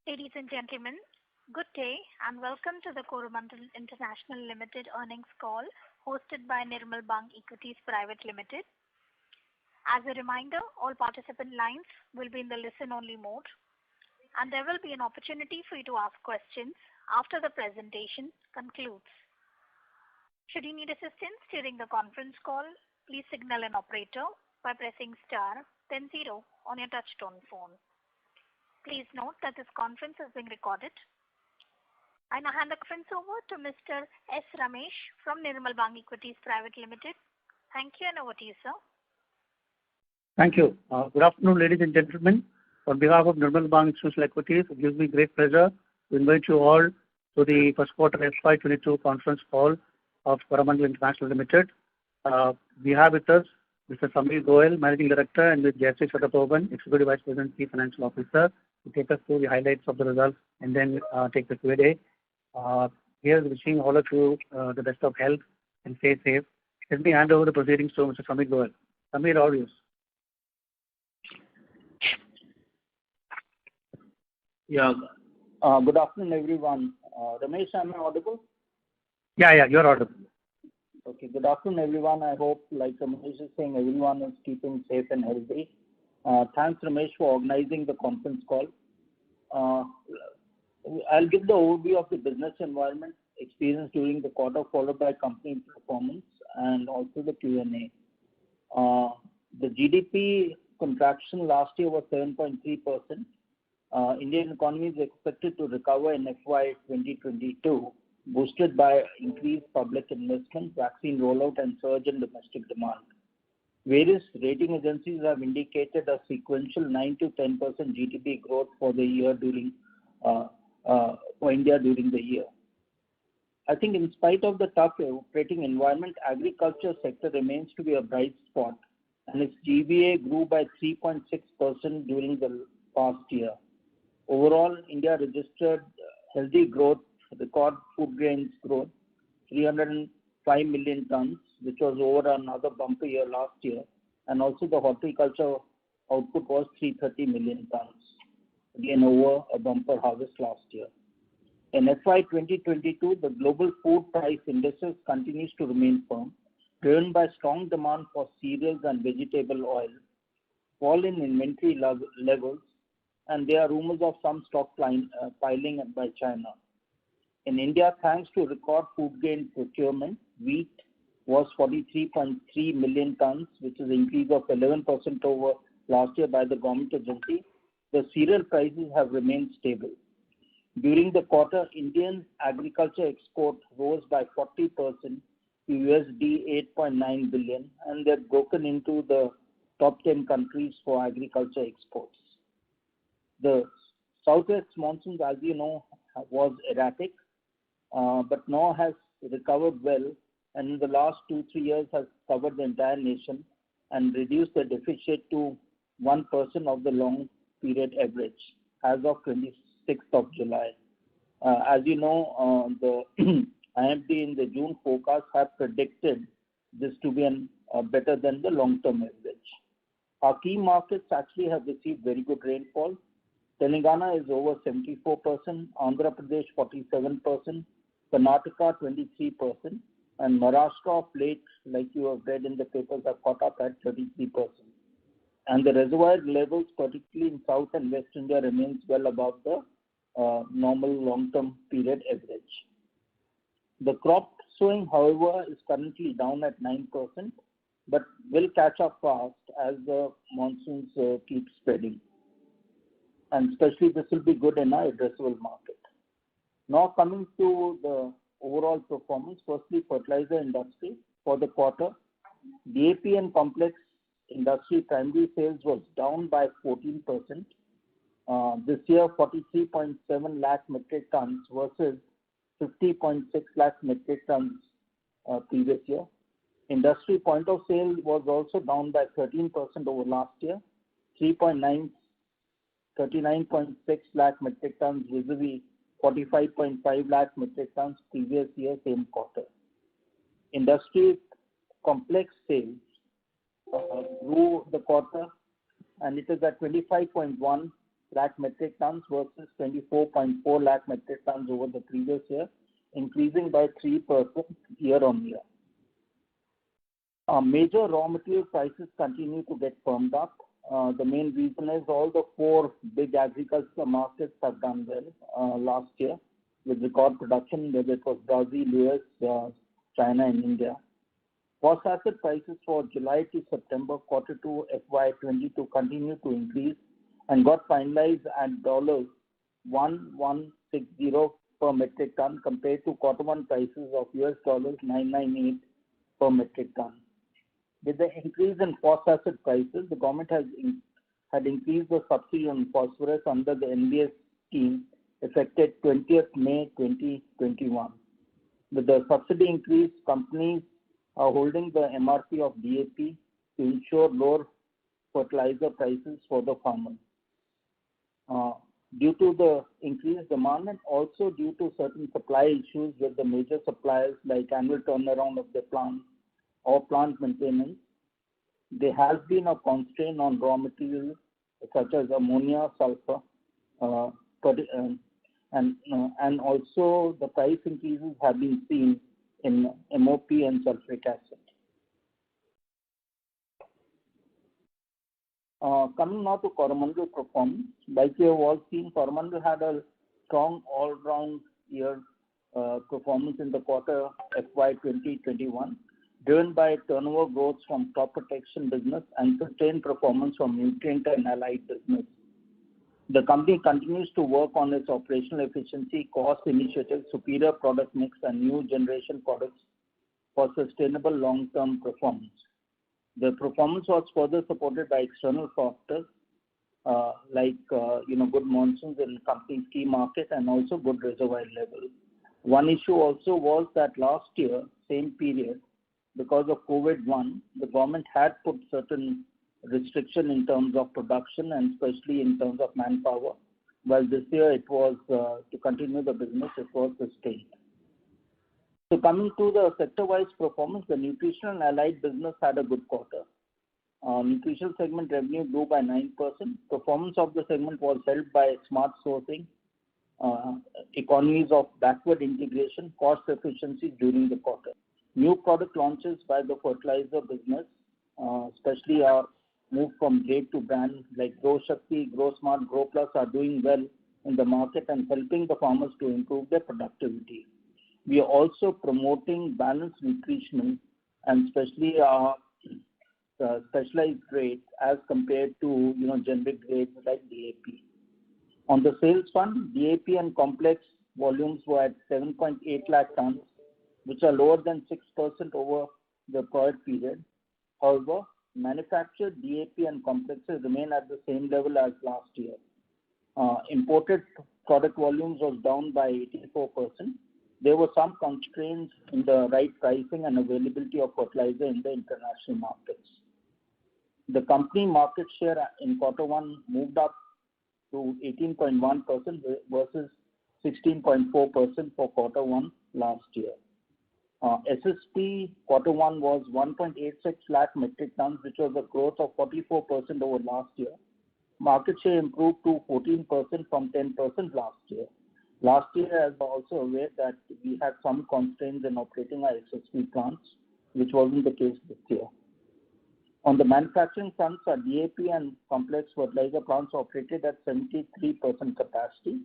Ladies and gentlemen, good day and welcome to the Coromandel International Limited earnings call hosted by Nirmal Bang Equities Private Limited. As a reminder, all participant lines will be in the listen-only mode, and there will be an opportunity for you to ask questions after the presentation concludes. Should you need assistance during the conference call, please signal an operator by pressing star then zero on your touchtone phone. Please note that this conference is being recorded. I now hand the conference over to Mr. S. Ramesh from Nirmal Bang Equities Private Limited. Thank you, and over to you, sir. Thank you. Good afternoon, ladies and gentlemen. On behalf of Nirmal Bang Institutional Equities, it gives me great pleasure to invite you all to the first quarter FY22 conference call of Coromandel International Limited. We have with us Mr. Samir Goel, Managing Director, and with Jayashree Satagopan, Executive Vice President, Chief Financial Officer, to take us through the highlights of the results and then take the Q&A. Here's wishing all of you the best of health and stay safe. Let me hand over the proceedings to Mr. Samir Goel. Samir, all yours. Yeah. Good afternoon, everyone. Ramesh, am I audible? Yeah, you're audible. Okay. Good afternoon, everyone. I hope, like Ramesh is saying, everyone is keeping safe and healthy. Thanks, Ramesh, for organizing the conference call. I'll give the overview of the business environment experience during the quarter, followed by company performance and also the Q&A. The GDP contraction last year was 7.3%. Indian economy is expected to recover in FY 2022, boosted by increased public investment, vaccine rollout, and surge in domestic demand. Various rating agencies have indicated a sequential 9 to 10% GDP growth for the year for India during the year. I think in spite of the tough operating environment, agriculture sector remains to be a bright spot, and its GVA grew by 3.6% during the past year. Overall, India registered healthy growth, record food grains growth, 305 million tons, which was over another bumper year last year, and also the horticulture output was 330 million tons, again over a bumper harvest last year. In FY 2022, the global food price indices continues to remain firm, driven by strong demand for cereals and vegetable oil, fall in inventory levels, and there are rumors of some stock piling by China. In India, thanks to record food grain procurement, wheat was 43.3 million tons, which is an increase of 11% over last year by the government agency. The cereal prices have remained stable. During the quarter, Indian agriculture export rose by 40% to USD 8.9 billion, and they're broken into the top 10 countries for agriculture exports. The southwest monsoons, as you know, was erratic, but now has recovered well, and in the last 2-3 years has covered the entire nation and reduced the deficit to 1% of the long period average as of 26th of July. As you know, the IMD in the June forecast have predicted this to be better than the long-term average. Our key markets actually have received very good rainfall. Telangana is over 74%, Andhra Pradesh 47%, Karnataka 23%, and Maharashtra of late, like you have read in the papers, are caught up at 33%. And the reservoir levels, particularly in South and West India, remains well above the normal long-term period average. The crop sowing, however, is currently down at 9%, but will catch up fast as the monsoons keep spreading. And especially this will be good in our addressable market. Now coming to the overall performance, firstly fertilizer industry for the quarter, DAP and complex industry primary sales was down by 14%. This year 43.7 lakh metric tons versus 50.6 lakh metric tons previous year. Industry point of sale was also down by 13% over last year, 39.6 lakh metric tons vis-a-vis 45.5 lakh metric tons previous year same quarter. Industry complex sales grew the quarter, and it is at 25.1 lakh metric tons versus 24.4 lakh metric tons over the previous year, increasing by 3% year-on-year. Major raw material prices continue to get firmed up. The main reason is all the four big agricultural markets have done well last year with record production, whether it was Brazil, US, China and India. Phosphate prices for July to September Q2 FY22 continue to increase and got finalized at $1,160 per metric ton compared to Q1 prices of $998 per metric ton. With the increase in phosphate prices, the government had increased the subsidy on phosphorus under the NBS scheme effective 20th May 2021. With the subsidy increase, companies are holding the MRP of DAP to ensure lower fertilizer prices for the farmers. Due to the increased demand and also due to certain supply issues with the major suppliers like annual turnaround of the plant or plant maintenance, there has been a constraint on raw materials such as ammonia, sulfur, and also the price increases have been seen in MOP and sulfuric acid. Coming now to Coromandel performance, like you have all seen, Coromandel had a strong all-round year performance in the quarter FY 2021, driven by turnover growth from crop protection business and sustained performance from nutrient and allied business. The company continues to work on its operational efficiency, cost initiatives, superior product mix, and new generation products for sustainable long-term performance. The performance was further supported by external factors good monsoons in company's key market and also good reservoir level. One issue also was that last year, same period, because of COVID-1, the government had put certain restriction in terms of production and especially in terms of manpower. While this year it was to continue the business, it was sustained. So coming to the sector-wise performance, the nutritional and allied business had a good quarter. Nutritional segment revenue grew by 9%. Performance of the segment was helped by smart sourcing, economies of backward integration, cost efficiency during the quarter. New product launches by the fertilizer business, especially our move from grade to brand like Grow Shakti, Grow Smart, Grow Plus are doing well in the market and helping the farmers to improve their productivity. We are also promoting balanced nutrition and especially our specialized grades as compared to generic grades like DAP. On the sales front, DAP and complex volumes were at 7.8 lakh tons, which are lower than 6% over the prior period. However, manufactured DAP and complexes remain at the same level as last year. Imported product volumes was down by 84%. There were some constraints in the right pricing and availability of fertilizer in the international markets. The company market share in Q1 moved up to 18.1% versus 16.4% for Q1 last year. SSP Q1 was 1.86 lakh metric tons, which was a growth of 44% over last year. Market share improved to 14% from 10% last year. Last year, I was also aware that we had some constraints in operating our SSP plants, which wasn't the case this year. On the manufacturing front, our DAP and complex fertilizer plants operated at 73% capacity.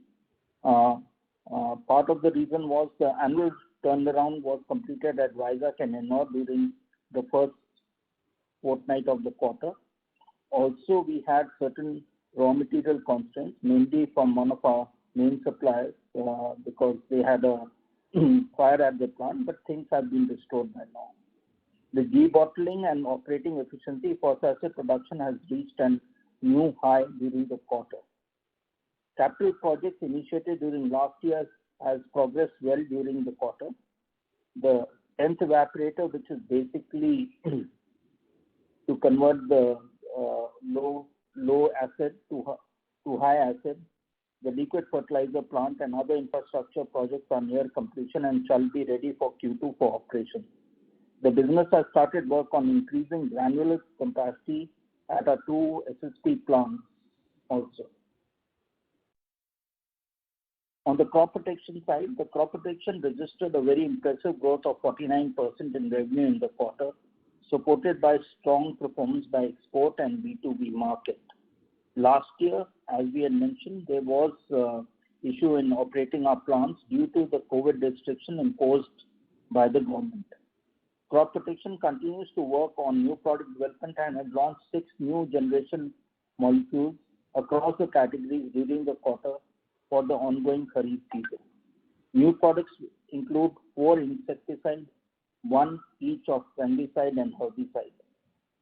Part of the reason was the annual turnaround was completed at Vizag and Ennore during the first fortnight of the quarter. Also, we had certain raw material constraints, mainly from one of our main suppliers because they had a fire at the plant, but things have been restored by now. The debottling and operating efficiency for phosphate production has reached a new high during the quarter. Capital projects initiated during last year has progressed well during the quarter. The 10th evaporator, which is basically to convert the low acid to high acid, the liquid fertilizer plant and other infrastructure projects are near completion and shall be ready for Q2 for operation. The business has started work on increasing granular capacity at our two SSP plants also. On the crop protection side, the crop protection registered a very impressive growth of 49% in revenue in the quarter, supported by strong performance by export and B2B market. Last year, as we had mentioned, there was issue in operating our plants due to the COVID restriction imposed by the government. Crop protection continues to work on new product development and has launched 6 new generation molecules across the categories during the quarter for the ongoing Kharif season. New products include 4 insecticides, 1 each of fungicide and herbicide.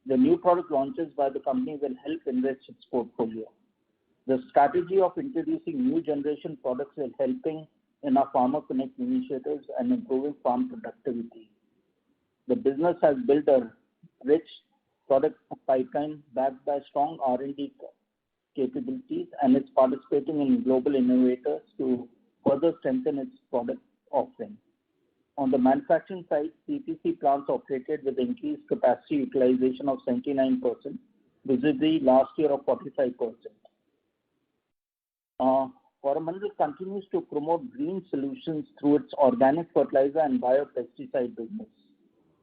The new product launches by the company will help enrich its portfolio. The strategy of introducing new generation products is helping in our Farmer Connect initiatives and improving farm productivity. The business has built a rich product pipeline backed by strong R&D capabilities and is participating in global innovators to further strengthen its product offering. On the manufacturing side, CPC plants operated with increased capacity utilization of 79%, vis-a-vis last year of 45%. Coromandel continues to promote green solutions through its organic fertilizer and biopesticide business.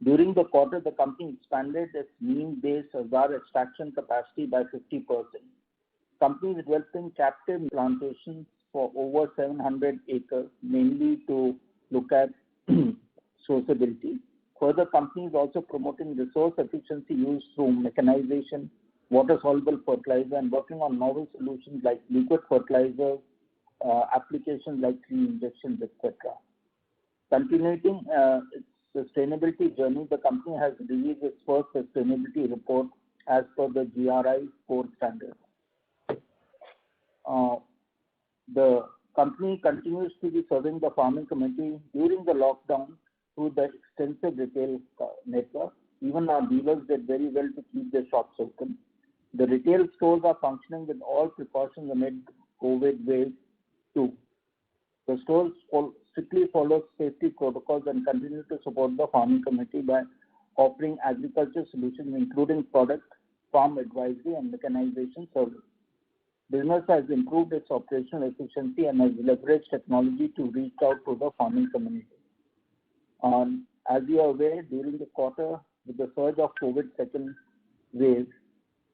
During the quarter, the company expanded its neem-based azar extraction capacity by 50%. Company is developing captive plantations for over 700 acres, mainly to look at sourceability. Further, company is also promoting resource efficiency use through mechanization, water-soluble fertilizer, and working on novel solutions like liquid fertilizer, applications like tree injections, etc. Continuing its sustainability journey, the company has released its first sustainability report as per the GRI core standards. The company continues to be serving the farming community during the lockdown through the extensive retail network. Even our dealers did very well to keep their shops open. The retail stores are functioning with all precautions amid COVID wave 2. The stores strictly follow safety protocols and continue to support the farming community by offering agriculture solutions including product, farm advisory and mechanization service. Business has improved its operational efficiency and has leveraged technology to reach out to the farming community. As you are aware, during the quarter, with the surge of COVID second wave,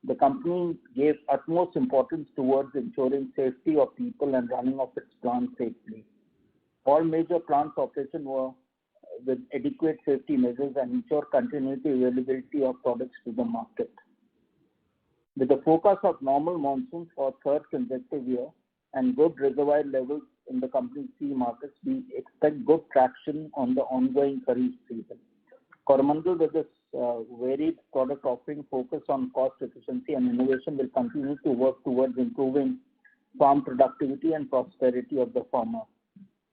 the company gave utmost importance towards ensuring safety of people and running of its plants safely. All major plants operation were with adequate safety measures and ensure continuity availability of products to the market. With the focus of normal monsoons for third consecutive year and good reservoir levels in the company's key markets, we expect good traction on the ongoing Kharif season. Coromandel, with its varied product offering, focus on cost efficiency and innovation, will continue to work towards improving farm productivity and prosperity of the farmer.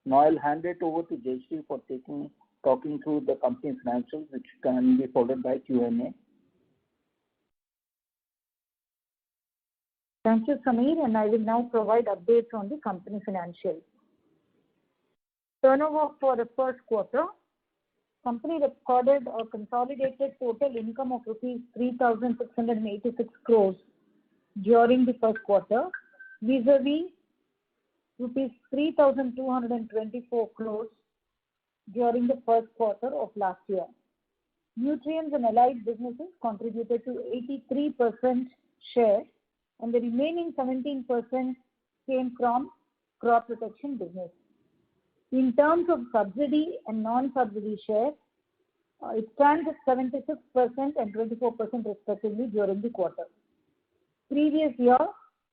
Now I'll hand it over to Jayashree for talking through the company's financials, which can be followed by Q&A. Thank you, Sameer, and I will now provide updates on the company financials. Turnover for the first quarter, company recorded a consolidated total income of rupees 3,686 crores during the first quarter, vis-a-vis rupees 3,224 crores during the first quarter of last year. Nutrients and allied businesses contributed to 83% share, and the remaining 17% came from crop protection business. In terms of subsidy and non-subsidy share, it stands at 76% and 24% respectively during the quarter. Previous year,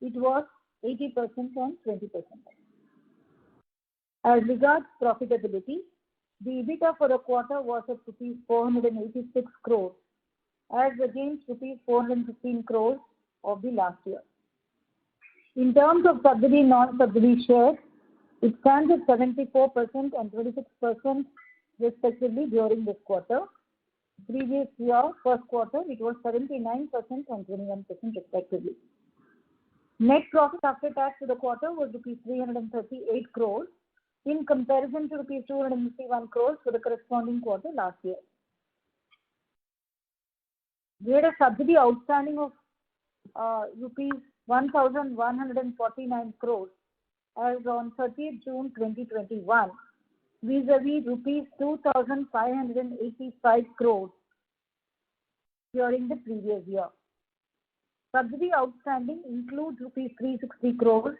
it was 80% and 20%. As regards profitability, the EBITDA for the quarter was at rupees 486 crores as against rupees 415 crores of the last year. In terms of subsidy non-subsidy share, it stands at 74% and 26% respectively during this quarter. Previous year, first quarter, it was 79% and 21% respectively. Net profit after tax for the quarter was rupees 338 crores in comparison to rupees 251 crores for the corresponding quarter last year. We had a subsidy outstanding of rupees 1,149 crores as on 30th June 2021 vis-a-vis rupees 2,585 crores during the previous year. Subsidy outstanding includes rupees 360 crores,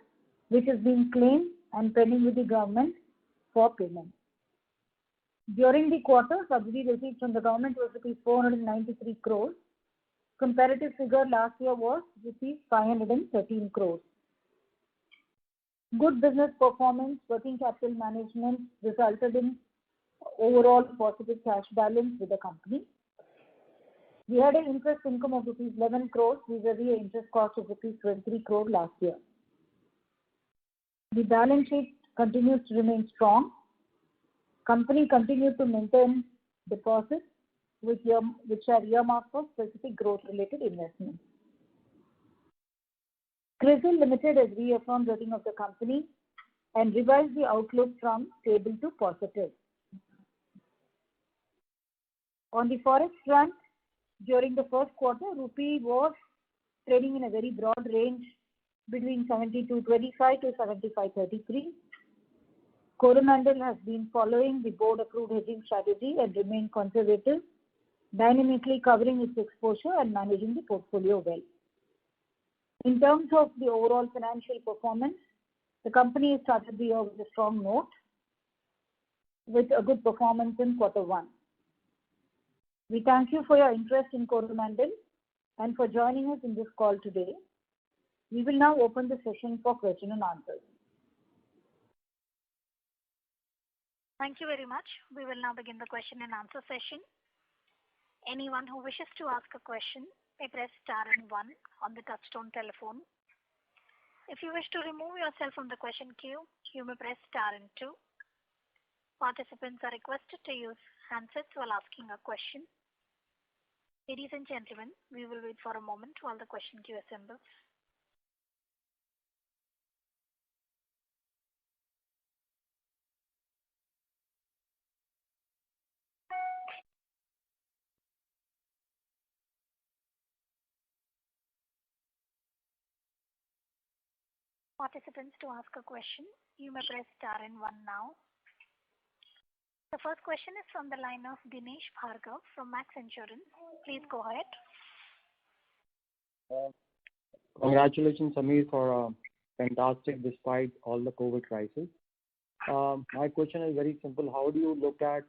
which is being claimed and pending with the government for payment. During the quarter, subsidy received from the government was rupees 493 crores. Comparative figure last year was rupees 513 crores. Good business performance, working capital management resulted in overall positive cash balance with the company. We had an interest income of rupees 11 crores vis-a-vis an interest cost of rupees 23 crore last year. The balance sheet continues to remain strong. Company continued to maintain deposits which are earmarked for specific growth-related investments. CRISIL Limited has reaffirmed rating of the company and revised the outlook from stable to positive. On the forex front, during the first quarter, rupee was trading in a very broad range between 72.25 to 75.33. Coromandel has been following the board-approved hedging strategy and remained conservative, dynamically covering its exposure and managing the portfolio well. In terms of the overall financial performance, the company has started the year with a strong note with a good performance in quarter one. We thank you for your interest in Coromandel and for joining us in this call today. We will now open the session for question and answers. Thank you very much. We will now begin the question and answer session. Anyone who wishes to ask a question may press star and 1 on the touchtone telephone. If you wish to remove yourself from the question queue, you may press star and 2. Participants are requested to use handsets while asking a question. Ladies and gentlemen, we will wait for a moment while the question queue assembles. Participants, to ask a question, you may press star and 1 now. The first question is from the line of Dinesh Bhargav from Max Insurance. Please go ahead. Congratulations, Samir, for fantastic despite all the COVID crisis. My question is very simple. How do you look at,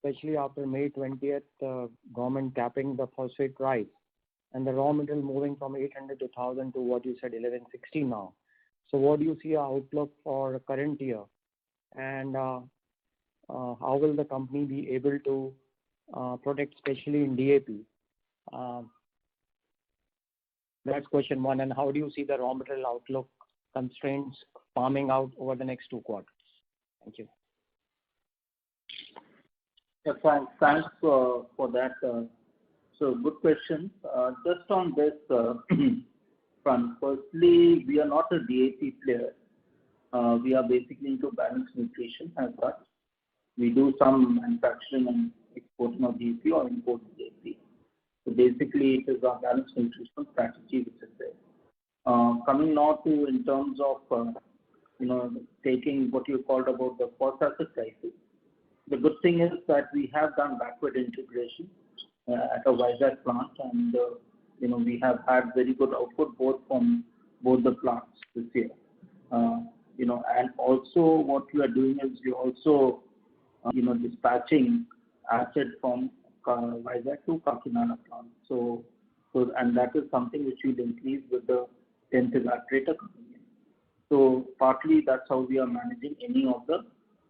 especially after May 20th, government capping the phosphate price and the raw material moving from 800 to 1000 to what you said 1160 now? So what do you see our outlook for current year, and how will the company be able to protect, especially in DAP? That's question one. And how do you see the raw material outlook constraints farming out over the next 2 quarters? Thank you. Yeah, thanks for that. So good question. Just on this front, firstly, we are not a DAP player. We are basically into balanced nutrition as such. We do some manufacturing and exporting of DAP or import DAP. So basically, it is our balanced nutrition strategy which is there. Coming now to in terms of taking what you called about the phosphate crisis. The good thing is that we have done backward integration at a Vizag plant, and we have had very good output both from both the plants this year. And also what we are doing is we also dispatching acid from Vizag to Kakinada plant. So and that is something which will increase with the 10th evaporator coming in. So partly that's how we are managing any of the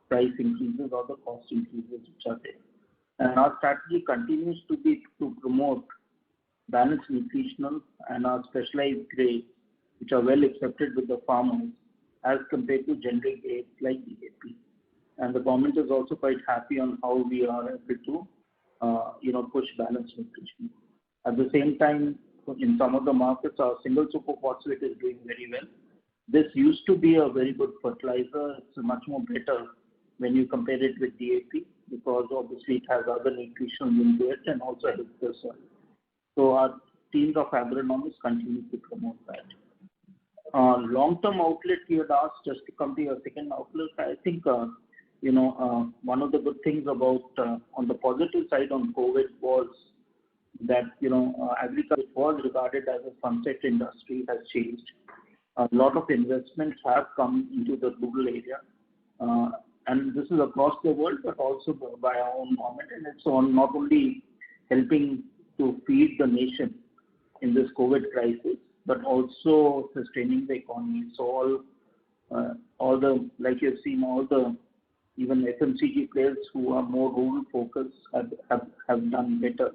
price increases or the cost increases which are there. And our strategy continues to be to promote balanced nutritional and our specialized grades which are well accepted with the farmers as compared to generic grades like DAP. And the government is also quite happy on how we are able to push balanced nutrition. At the same time, in some of the markets, our single superphosphate is doing very well. This used to be a very good fertilizer. It's much more better when you compare it with DAP because obviously it has other nutrition into it and also helps the soil. So our teams of agronomists continue to promote that. Long-term outlet, you had asked, just to come to your second outlet. I think, one of the good things about, on the positive side on COVID was that, agriculture was regarded as a sunset industry has changed. A lot of investments have come into the rural area. And this is across the world, but also by our own government. And it's on not only helping to feed the nation in this COVID crisis, but also sustaining the economy. So all the, like you've seen, all the even FMCG players who are more rural focused have done better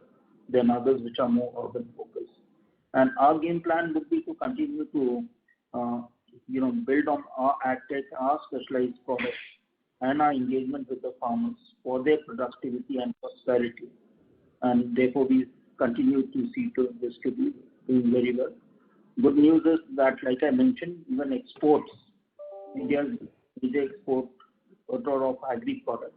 than others which are more urban focused. And our game plan would be to continue to build on our AgTech, our specialized products, and our engagement with the farmers for their productivity and prosperity. And therefore, we continue to see to this to be doing very well. Good news is that, like I mentioned, even exports, India's major exporter of agri products.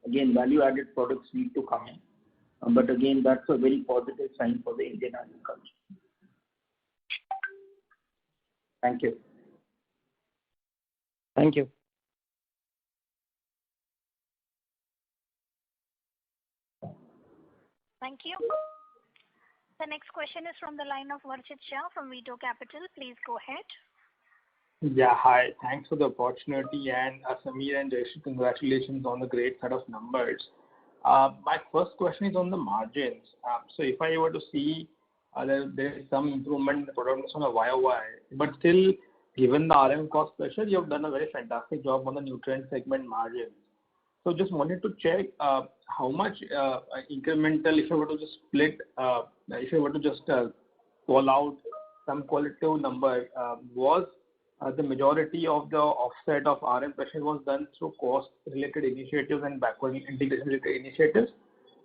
Again, value-added products need to come in. But again, that's a very positive sign for the Indian agriculture. Thank you. Thank you. Thank you. The next question is from the line of Varshit Shah from Veto Capital. Please go ahead. Yeah, hi. Thanks for the opportunity, and Samir and Jayashree, congratulations on the great set of numbers. My first question is on the margins. So if I were to see there is some improvement in the product mix on a YOY, but still, given the RM cost pressure, you have done a very fantastic job on the nutrient segment margins. So just wanted to check how much incremental, if I were to just split, if I were to just call out some qualitative number, was the majority of the offset of RM pressure was done through cost-related initiatives and backward integration-related initiatives.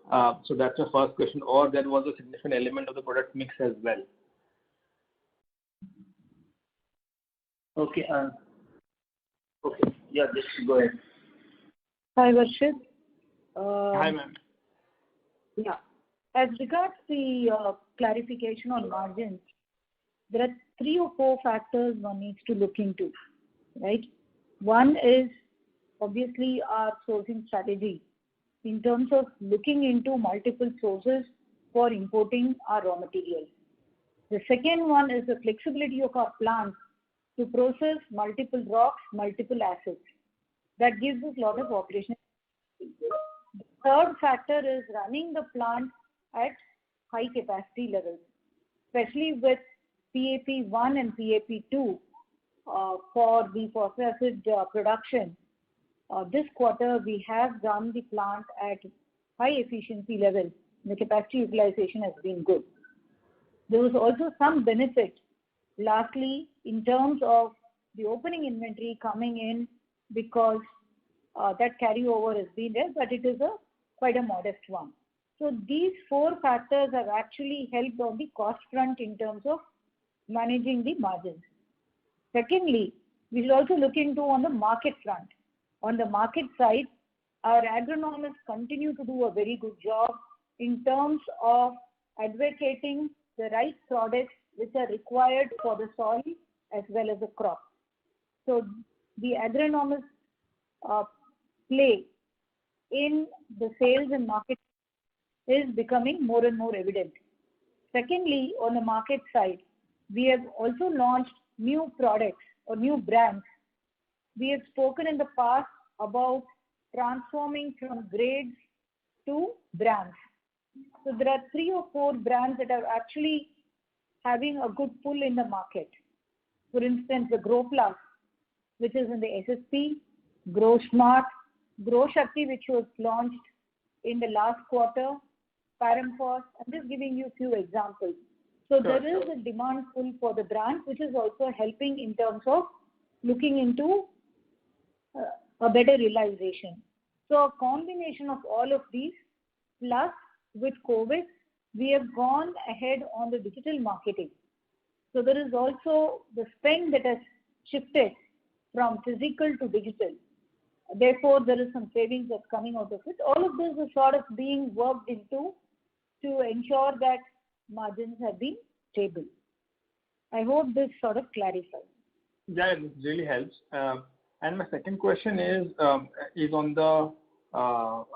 So that's the first question. Or there was a significant element of the product mix as well. Okay. Okay. Yeah, just go ahead. Hi, Varshit. Hi, ma'am. Yeah. As regards the clarification on margins, there are 3 or 4 factors one needs to look into, right? One is obviously our sourcing strategy in terms of looking into multiple sources for importing our raw materials. The second one is the flexibility of our plants to process multiple rocks, multiple acids. That gives us a lot of operational. The third factor is running the plant at high capacity levels, especially with PAP1 and PAP2 for the phosphoric acid production. This quarter, we have run the plant at high efficiency level. The capacity utilization has been good. There was also some benefit, lastly, in terms of the opening inventory coming in because that carryover has been there, but it is quite a modest one. So these 4 factors have actually helped on the cost front in terms of managing the margins. Secondly, we should also look into on the market front. On the market side, our agronomists continue to do a very good job in terms of advocating the right products which are required for the soil as well as the crop. So the agronomists play in the sales and market is becoming more and more evident. Secondly, on the market side, we have also launched new products or new brands. We have spoken in the past about transforming from grades to brands. So there are 3 or 4 brands that are actually having a good pull in the market. For instance, the GrowPlus, which is in the SSP, GrowSmart, GrowShakti, which was launched in the last quarter, Parampos. I'm just giving you a few examples. So there is a demand pull for the brand, which is also helping in terms of looking into a better realization. So a combination of all of these, plus with COVID, we have gone ahead on the digital marketing. So there is also the spend that has shifted from physical to digital. Therefore, there is some savings that's coming out of it. All of this is sort of being worked into to ensure that margins have been stable. I hope this sort of clarifies. Yeah, it really helps. And my second question is on the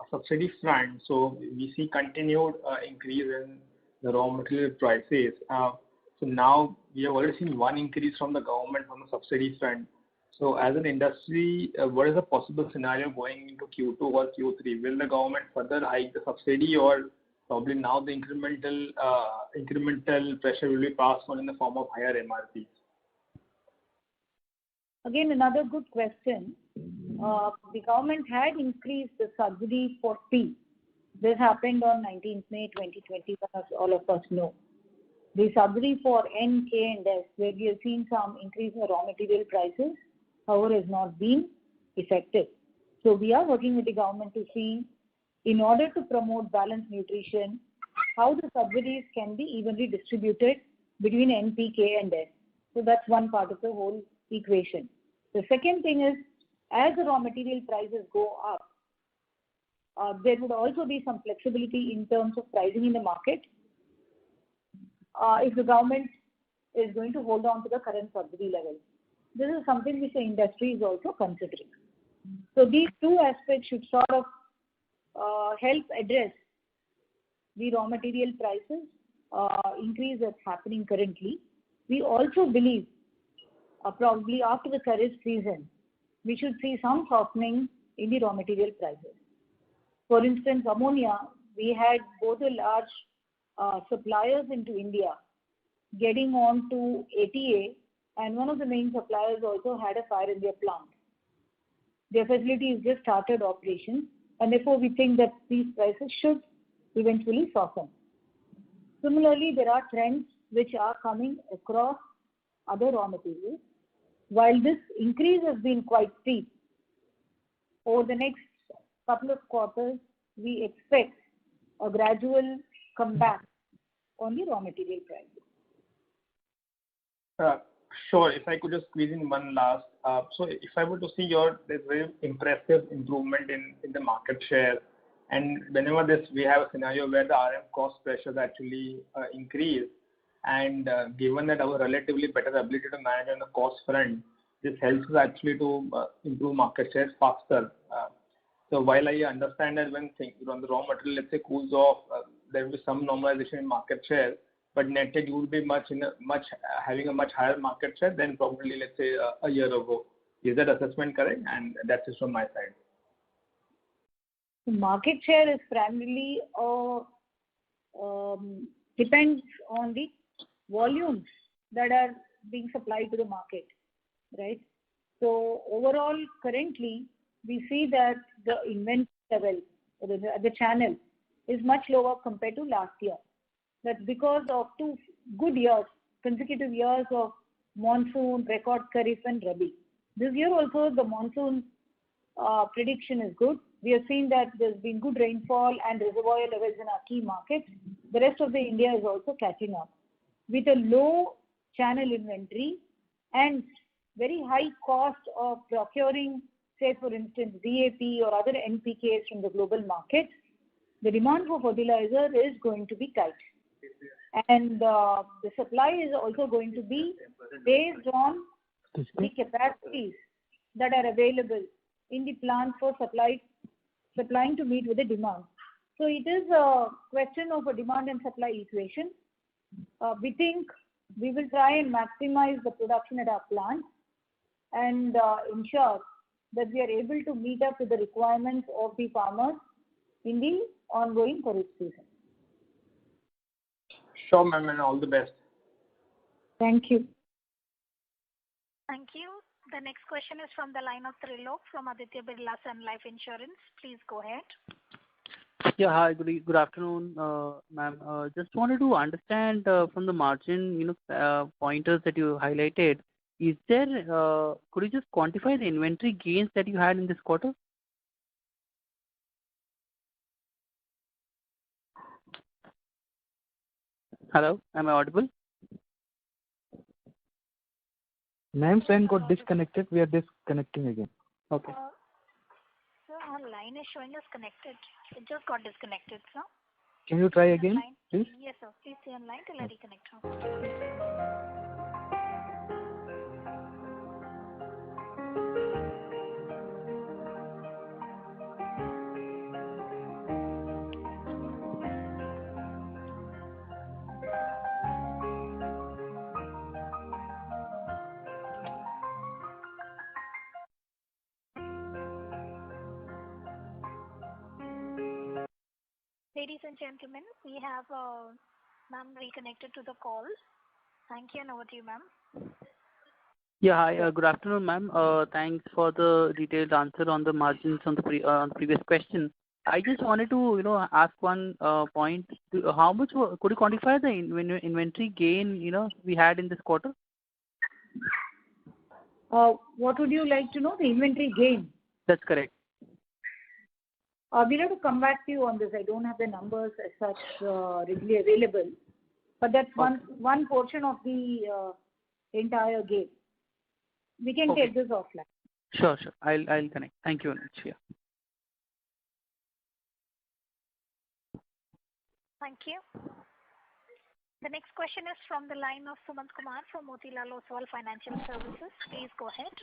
subsidy front. So we see continued increase in the raw material prices. So now we have already seen one increase from the government on the subsidy front. So as an industry, what is the possible scenario going into Q2 or Q3? Will the government further hike the subsidy, or probably now the incremental pressure will be passed on in the form of higher MRPs? Again, another good question. The government had increased the subsidy for tea. This happened on 19th May 2021, as all of us know. The subsidy for N, K, and S, where we have seen some increase in raw material prices, however, has not been effective. So we are working with the government to see, in order to promote balanced nutrition, how the subsidies can be evenly distributed between N, P, K, and S. So that's one part of the whole equation. The second thing is, as the raw material prices go up, there would also be some flexibility in terms of pricing in the market if the government is going to hold on to the current subsidy level. This is something which the industry is also considering. So these two aspects should sort of help address the raw material prices increase that's happening currently. We also believe probably after the Kharif season, we should see some softening in the raw material prices. For instance, ammonia, we had both the large suppliers into India getting on to ATA, and one of the main suppliers also had a fire in their plant. Their facilities just started operations, and therefore we think that these prices should eventually soften. Similarly, there are trends which are coming across other raw materials. While this increase has been quite steep, over the next couple of quarters, we expect a gradual comeback on the raw material prices. Sure. If I could just squeeze in one last. So if I were to see this very impressive improvement in the market share, and whenever we have a scenario where the RM cost pressures actually increase, and given that our relatively better ability to manage on the cost front, this helps us actually to improve market shares faster. So while I understand that when things on the raw material, let's say, cools off, there will be some normalization in market share, but netted you will be having a much higher market share than probably, let's say, a year ago. Is that assessment correct? And that's just from my side. Market share is primarily depends on the volumes that are being supplied to the market, right? So overall, currently, we see that the inventory level at the channel is much lower compared to last year. That's because of 2 good years, consecutive years of monsoon, record Kharif and Rabi. This year also the monsoon prediction is good. We have seen that there's been good rainfall and reservoir levels in our key markets. The rest of the India is also catching up. With a low channel inventory and very high cost of procuring, say for instance, DAP or other NPKs from the global market, the demand for fertilizer is going to be tight. And the supply is also going to be based on the capacities that are available in the plant for supplying to meet with the demand. So it is a question of a demand and supply equation. We think we will try and maximize the production at our plant and ensure that we are able to meet up with the requirements of the farmers in the ongoing Kharif season. Sure, ma'am, and all the best. Thank you. Thank you. The next question is from the line of Trilok from Aditya Birla Sun Life Insurance. Please go ahead. Yeah, hi, good afternoon, ma'am. Just wanted to understand from the margin, pointers that you highlighted. Is there? Could you just quantify the inventory gains that you had in this quarter? Hello, am I audible? Ma'am's line got disconnected. We are disconnecting again. Okay. Sir, our line is showing us connected. It just got disconnected, sir. Can you try again, please? Yes, sir. Please stay online till I reconnect her. Ladies and gentlemen, we have ma'am reconnected to the call. Thank you, and over to you, ma'am. Yeah, hi. Good afternoon, ma'am. Thanks for the detailed answer on the margins on the previous question. I just wanted to, ask one point. How much could you quantify the inventory gain, we had in this quarter? What would you like to know? The inventory gain? That's correct. We'll have to come back to you on this. I don't have the numbers as such readily available, but that's one portion of the entire gain. We can take this offline. Sure. I'll connect. Thank you very much. Yeah. Thank you. The next question is from the line of Sumant Kumar from Motilal Oswal Financial Services. Please go ahead.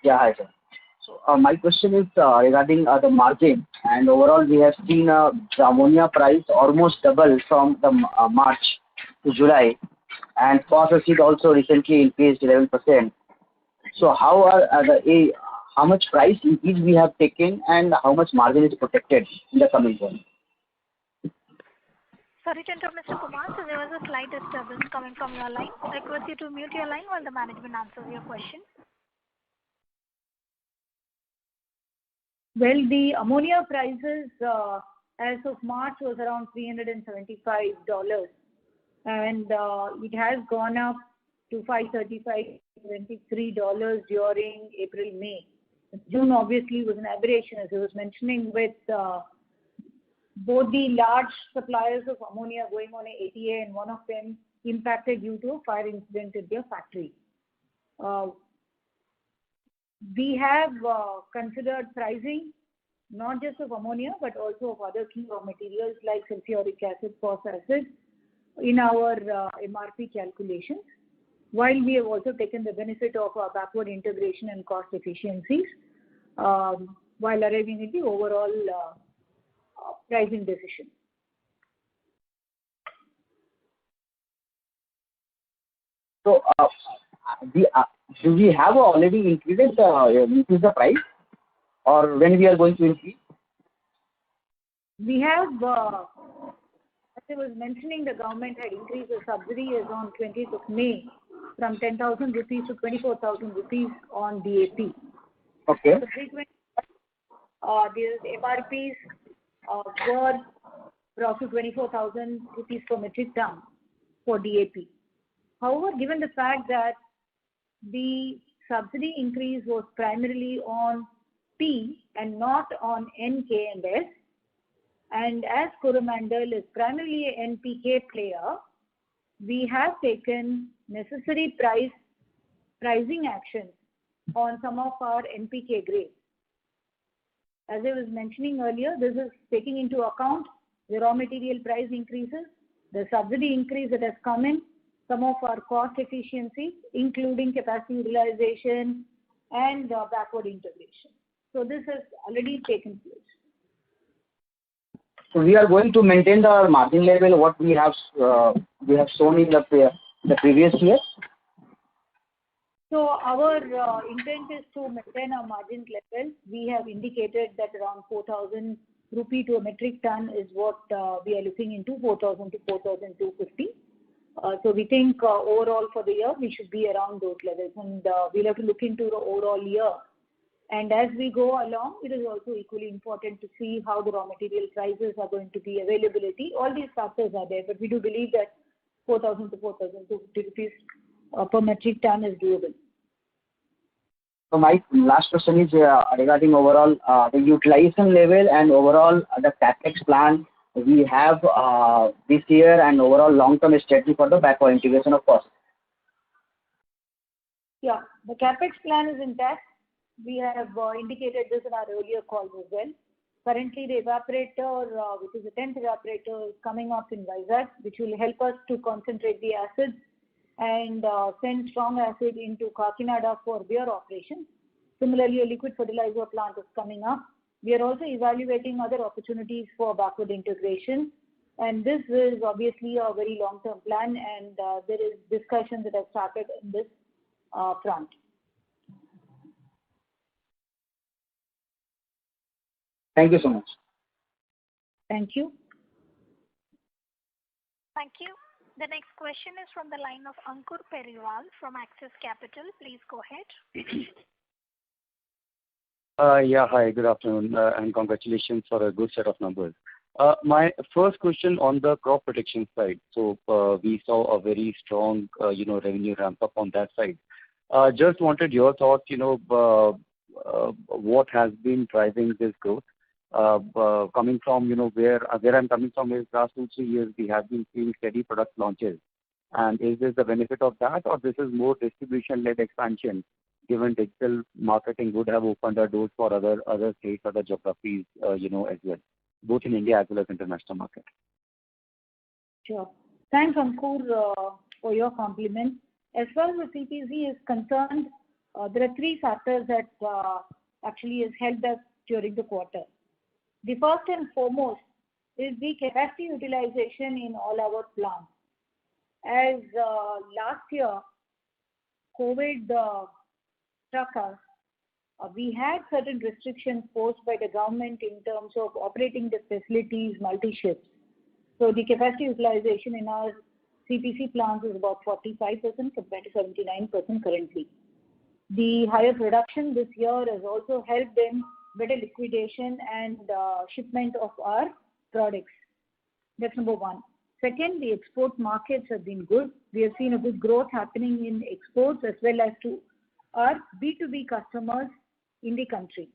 Yeah, hi, sir. So my question is regarding the margin, and overall we have seen the ammonia price almost double from the March to July, and phosphate also recently increased 11%. So how much price increase we have taken, and how much margin is protected in the coming one? Sorry to interrupt, Mr. Kumar. So there was a slight disturbance coming from your line. I request you to mute your line while the management answers your question. Well, the ammonia prices as of March was around $375, and it has gone up to $535, $23 during April, May. June obviously was an aberration, as I was mentioning, with both the large suppliers of ammonia going on a ATA, and one of them impacted due to a fire incident at their factory. We have considered pricing not just of ammonia but also of other key raw materials like sulfuric acid, phosphoric acid in our MRP calculations, while we have also taken the benefit of our backward integration and cost efficiencies while arriving at the overall pricing decision. So do we have already increased the price, or when we are going to increase? We have, as I was mentioning, the government had increased the subsidy as on 20th of May from 10,000 rupees to 24,000 rupees on DAP. Okay. So these MRPs were up to 24,000 rupees per metric ton for DAP. However, given the fact that the subsidy increase was primarily on P and not on N, K and S, and as Coromandel is primarily an NPK player, we have taken necessary pricing actions on some of our NPK grades. As I was mentioning earlier, this is taking into account the raw material price increases, the subsidy increase that has come in, some of our cost efficiencies, including capacity utilization and backward integration. So this has already taken place. So we are going to maintain the margin level what we have shown in the previous year. So our intent is to maintain our margin level. We have indicated that around 4,000 rupee to a metric ton is what we are looking into, 4,000 to 4,250. So we think overall for the year we should be around those levels, and we'll have to look into the overall year. And as we go along, it is also equally important to see how the raw material prices are going to be, availability. All these factors are there, but we do believe that 4,000 to 4,250 rupees per metric ton is doable. So my last question is regarding overall the utilization level and overall the capex plan we have this year and overall long-term strategy for the backward integration of cost. Yeah, the capex plan is intact. We have indicated this in our earlier calls as well. Currently, the evaporator, which is a 10th evaporator, is coming up in Vizag, which will help us to concentrate the acids and send strong acid into Kakinada for their operations. Similarly, a liquid fertilizer plant is coming up. We are also evaluating other opportunities for backward integration, and this is obviously a very long-term plan, and there is discussion that has started in this front. Thank you so much. Thank you. Thank you. The next question is from the line of Ankur Periwal from Axis Capital. Please go ahead. Yeah, hi, good afternoon, and congratulations for a good set of numbers. My first question on the crop protection side. So we saw a very strong, revenue ramp up on that side. Just wanted your thoughts, what has been driving this growth? Coming from, where I'm coming from is last 2-3 years we have been seeing steady product launches. And is this the benefit of that, or this is more distribution-led expansion, given digital marketing would have opened the doors for other states, other geographies, as well, both in India as well as international market? Sure. Thanks, Ankur, for your compliment. As far as the CPC is concerned, there are 3 factors that actually has helped us during the quarter. The first and foremost is the capacity utilization in all our plants. As last year, COVID struck us, we had certain restrictions posed by the government in terms of operating the facilities multi-shifts. So the capacity utilization in our CPC plants is about 45% compared to 79% currently. The higher production this year has also helped in better liquidation and shipment of our products. That's number one. Second, the export markets have been good. We have seen a good growth happening in exports as well as to our B2B customers in the country.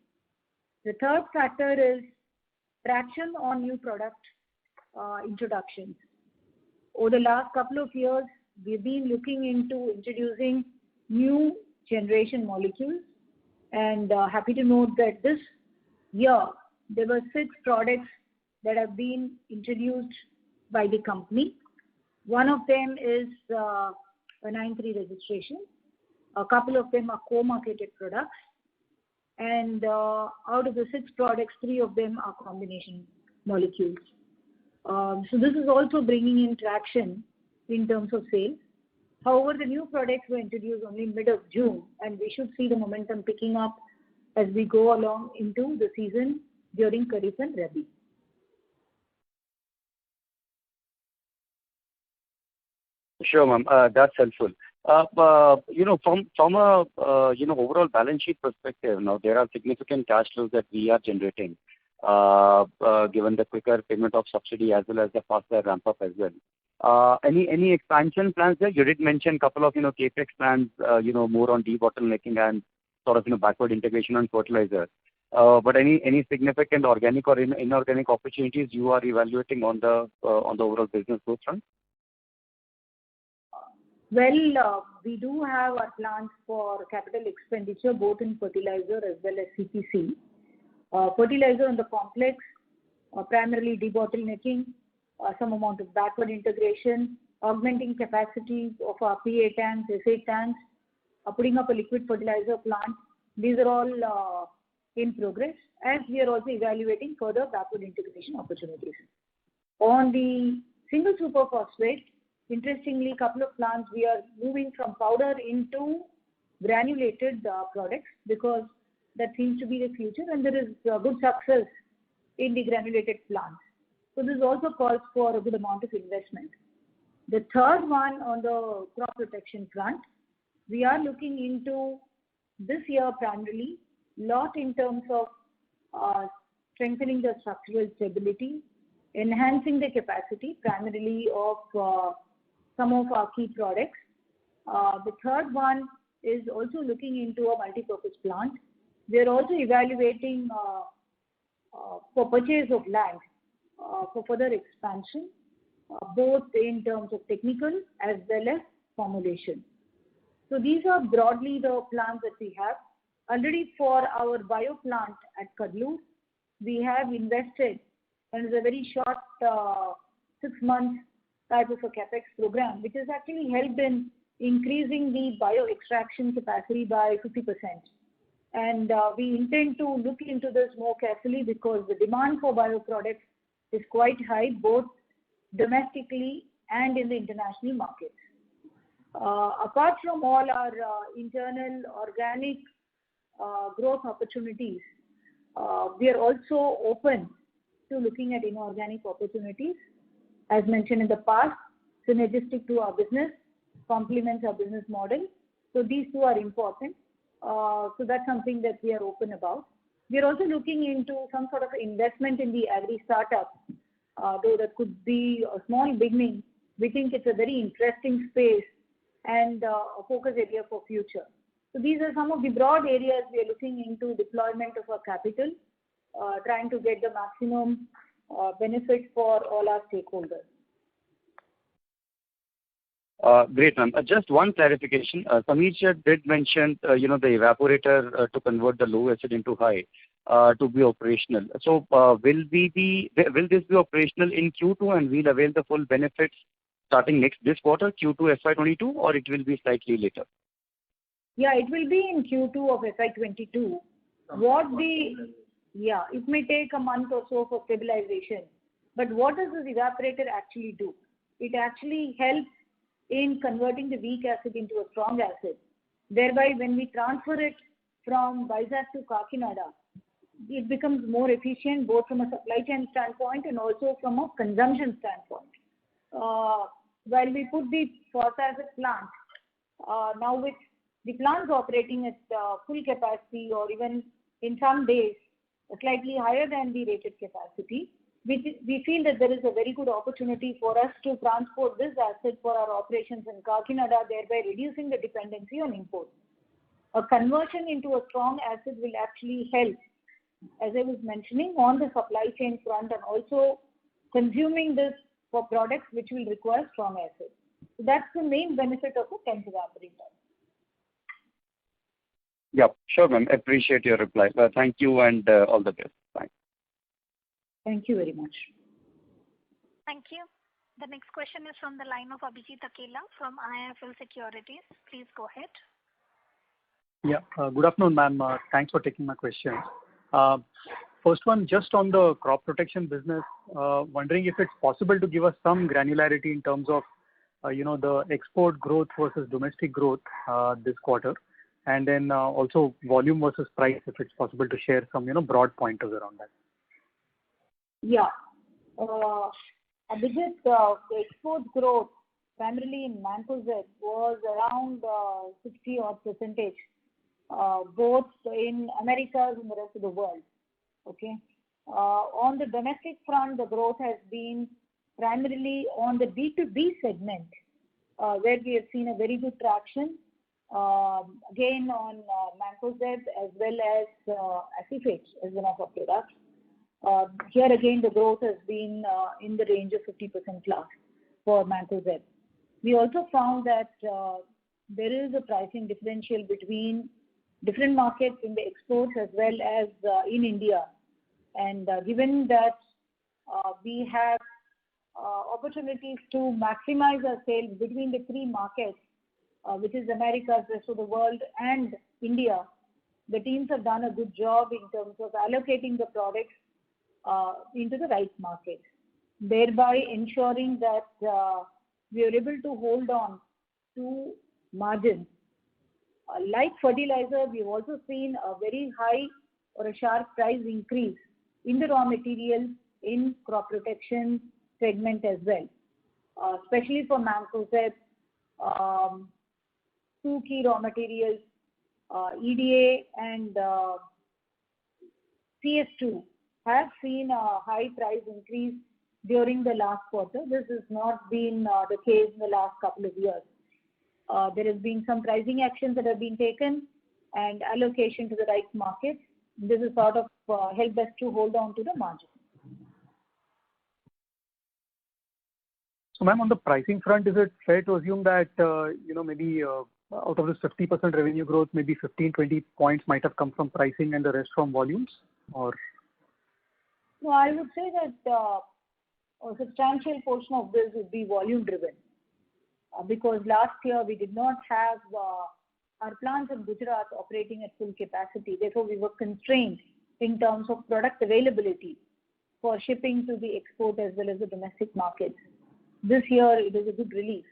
The third factor is traction on new product introductions. Over the last couple of years, we've been looking into introducing new generation molecules, and happy to note that this year there were 6 products that have been introduced by the company. One of them is a 9(3) registration. A couple of them are co-marketed products, and out of the 6 products, 3 of them are combination molecules. So this is also bringing in traction in terms of sales. However, the new products were introduced only mid of June, and we should see the momentum picking up as we go along into the season during Kharif and Rabi. Sure, ma'am. That's helpful. From a overall balance sheet perspective, now there are significant cash flows that we are generating, given the quicker payment of subsidy as well as the faster ramp up as well. Any expansion plans there? You did mention a couple of capex plans, more on debottlenecking and sort of backward integration on fertilizer. But any significant organic or inorganic opportunities you are evaluating on the overall business growth front? Well, we do have our plans for capital expenditure both in fertilizer as well as CPC. Fertilizer in the complex, primarily debottlenecking, some amount of backward integration, augmenting capacities of our PA tanks, SA tanks, putting up a liquid fertilizer plant. These are all in progress, as we are also evaluating further backward integration opportunities. On the single superphosphate, interestingly, a couple of plants we are moving from powder into granulated products because that seems to be the future, and there is good success in the granulated plants. So this also calls for a good amount of investment. The third one on the crop protection front, we are looking into this year primarily lot in terms of strengthening the structural stability, enhancing the capacity primarily of some of our key products. The third one is also looking into a multi-purpose plant. We are also evaluating for purchase of land for further expansion, both in terms of technical as well as formulation. So these are broadly the plans that we have. Already for our bio plant at Kadlur, we have invested, and it's a very short 6 months type of a capex program, which has actually helped in increasing the bio extraction capacity by 50%. And we intend to look into this more carefully because the demand for bio products is quite high, both domestically and in the international markets. Apart from all our internal organic growth opportunities, we are also open to looking at inorganic opportunities. As mentioned in the past, synergistic to our business, complements our business model. So these two are important. So that's something that we are open about. We are also looking into some sort of investment in the agri startup, though that could be a small beginning. We think it's a very interesting space and a focus area for future. So these are some of the broad areas we are looking into deployment of our capital, trying to get the maximum benefit for all our stakeholders. Great, ma'am. Just one clarification. Sameer did mention, the evaporator to convert the low acid into high to be operational. So will this be operational in Q2 and we'll avail the full benefits starting this quarter, Q2 FY22, or it will be slightly later? Yeah, it will be in Q2 of FY22. It may take a month or so for stabilization. But what does this evaporator actually do? It actually helps in converting the weak acid into a strong acid. Thereby, when we transfer it from Vizag to Kakinada, it becomes more efficient both from a supply chain standpoint and also from a consumption standpoint. While we put the phosphoric plant, now with the plants operating at full capacity or even in some days slightly higher than the rated capacity, we feel that there is a very good opportunity for us to transport this acid for our operations in Kakinada, thereby reducing the dependency on imports. A conversion into a strong acid will actually help, as I was mentioning, on the supply chain front and also consuming this for products which will require strong acid. So that's the main benefit of a TENS evaporator. Yeah, sure, ma'am. Appreciate your reply. Thank you and all the best. Thanks. Thank you very much. Thank you. The next question is from the line of Abhijit Akella from IIFL Securities. Please go ahead. Yeah, good afternoon, ma'am. Thanks for taking my question. First one, just on the crop protection business, wondering if it's possible to give us some granularity in terms of, the export growth versus domestic growth this quarter, and then also volume versus price, if it's possible to share some, broad pointers around that. Yeah. Abhijit, the export growth primarily in Mancozeb was around 60% odd, both in Americas and the rest of the world. Okay. On the domestic front, the growth has been primarily on the B2B segment, where we have seen a very good traction. Again on Mancozeb as well as Acephate as one of our products. Here again, the growth has been in the range of 50% plus for Mancozeb. We also found that there is a pricing differential between different markets in the exports as well as in India. And given that we have opportunities to maximize our sales between the three markets, which is Americas, rest of the world, and India, the teams have done a good job in terms of allocating the products into the right market, thereby ensuring that we are able to hold on to margins. Like fertilizer, we've also seen a very high or a sharp price increase in the raw materials in crop protection segment as well, especially for Mancozeb. Two key raw materials, EDA and CS2, have seen a high price increase during the last quarter. This has not been the case in the last couple of years. There has been some pricing actions that have been taken and allocation to the right market. This has sort of helped us to hold on to the margin. So, ma'am, on the pricing front, is it fair to assume that, maybe out of this 50% revenue growth, maybe 15-20 points might have come from pricing and the rest from volumes? Or no, I would say that a substantial portion of this would be volume driven, because last year we did not have our plants in Gujarat operating at full capacity. Therefore, we were constrained in terms of product availability for shipping to the export as well as the domestic markets. This year, it is a good relief.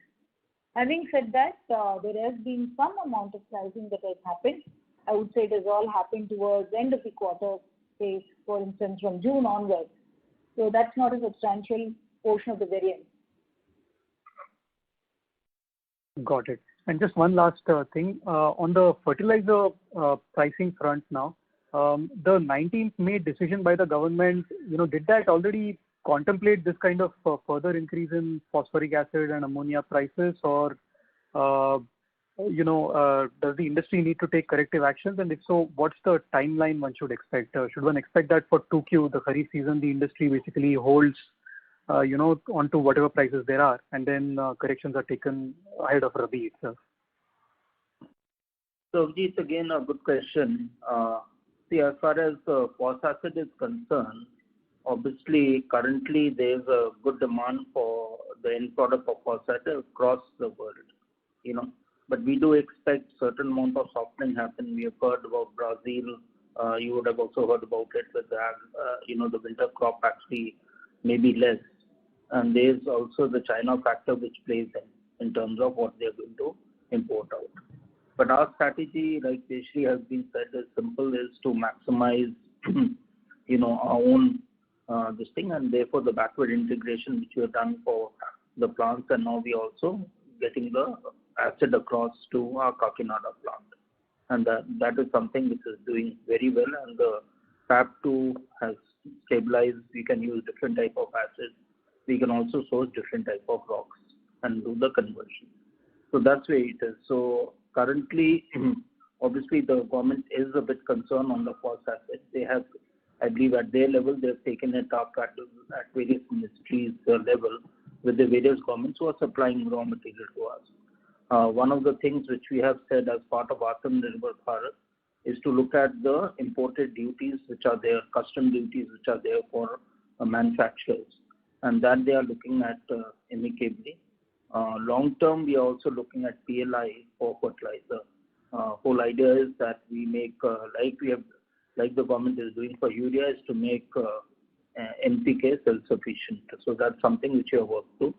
Having said that, there has been some amount of pricing that has happened. I would say it has all happened towards the end of the quarter, say, for instance, from June onwards. So that's not a substantial portion of the variance. Got it. And just one last thing. On the fertilizer pricing front now, the 19th May decision by the government, did that already contemplate this kind of further increase in phosphoric acid and ammonia prices, or does the industry need to take corrective actions? And if so, what's the timeline one should expect? Should one expect that for 2Q, the Kharif season, the industry basically holds, onto whatever prices there are, and then corrections are taken ahead of Rabi itself? So, it's again a good question. See, as far as phosphoric acid is concerned, obviously, currently there is a good demand for the end product of phosphoric acid across the world, But we do expect certain amount of softening happen. We have heard about Brazil. You would have also heard about it with the winter crop actually maybe less. And there is also the China factor which plays in terms of what they are going to import out. But our strategy, like Jayashree has been said, is simple, is to maximize, our own this thing, and therefore the backward integration which we have done for the plants, and now we also getting the acid across to our Kakinada plant. And that is something which is doing very well, and the FAB2 has stabilized. We can use different type of acid. We can also source different type of rocks and do the conversion. So that's where it is. So currently, obviously the government is a bit concerned on the phosphoric acid. They have, I believe at their level, they have taken it up at various ministries level with the various governments who are supplying raw material to us. One of the things which we have said as part of Atmanirbhar Bharat is to look at the imported duties which are there, custom duties which are there for manufacturers, and that they are looking at amicably. Long term, we are also looking at PLI for fertilizer. Whole idea is that we make like the government is doing for urea, is to make NPK self-sufficient. So that's something which we have worked to.